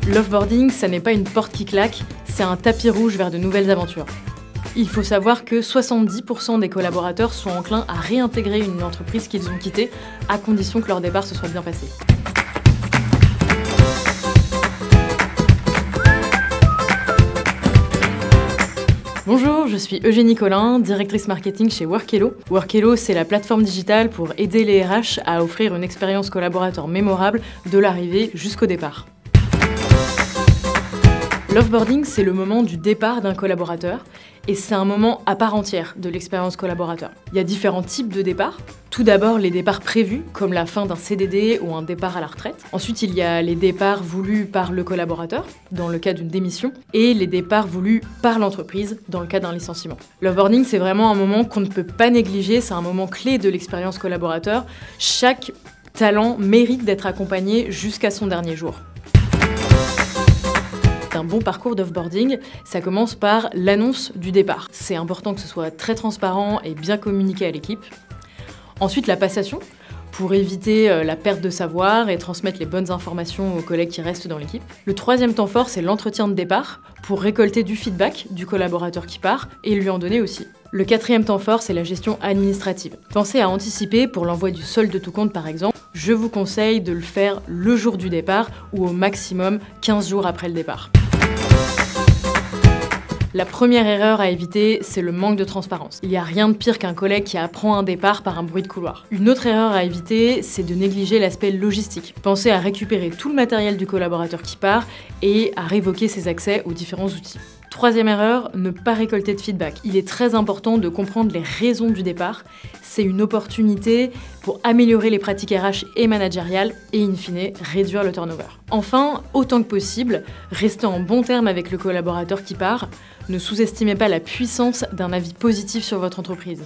L'offboarding, ça n'est pas une porte qui claque, c'est un tapis rouge vers de nouvelles aventures. Il faut savoir que 70% des collaborateurs sont enclins à réintégrer une entreprise qu'ils ont quittée, à condition que leur départ se soit bien passé. Bonjour, je suis Eugénie Collin, directrice marketing chez Workello. Workello, c'est la plateforme digitale pour aider les RH à offrir une expérience collaborateur mémorable de l'arrivée jusqu'au départ. L'offboarding, c'est le moment du départ d'un collaborateur et c'est un moment à part entière de l'expérience collaborateur. Il y a différents types de départs. Tout d'abord, les départs prévus, comme la fin d'un CDD ou un départ à la retraite. Ensuite, il y a les départs voulus par le collaborateur, dans le cas d'une démission, et les départs voulus par l'entreprise, dans le cas d'un licenciement. L'offboarding, c'est vraiment un moment qu'on ne peut pas négliger, c'est un moment clé de l'expérience collaborateur. Chaque talent mérite d'être accompagné jusqu'à son dernier jour. Un bon parcours d'offboarding, ça commence par l'annonce du départ. C'est important que ce soit très transparent et bien communiqué à l'équipe. Ensuite, la passation, pour éviter la perte de savoir et transmettre les bonnes informations aux collègues qui restent dans l'équipe. Le troisième temps fort, c'est l'entretien de départ, pour récolter du feedback du collaborateur qui part et lui en donner aussi. Le quatrième temps fort, c'est la gestion administrative. Pensez à anticiper pour l'envoi du solde de tout compte par exemple. Je vous conseille de le faire le jour du départ ou au maximum 15 jours après le départ. La première erreur à éviter, c'est le manque de transparence. Il n'y a rien de pire qu'un collègue qui apprend un départ par un bruit de couloir. Une autre erreur à éviter, c'est de négliger l'aspect logistique. Pensez à récupérer tout le matériel du collaborateur qui part et à révoquer ses accès aux différents outils. Troisième erreur, ne pas récolter de feedback. Il est très important de comprendre les raisons du départ. C'est une opportunité pour améliorer les pratiques RH et managériales et, in fine, réduire le turnover. Enfin, autant que possible, restez en bon terme avec le collaborateur qui part. Ne sous-estimez pas la puissance d'un avis positif sur votre entreprise.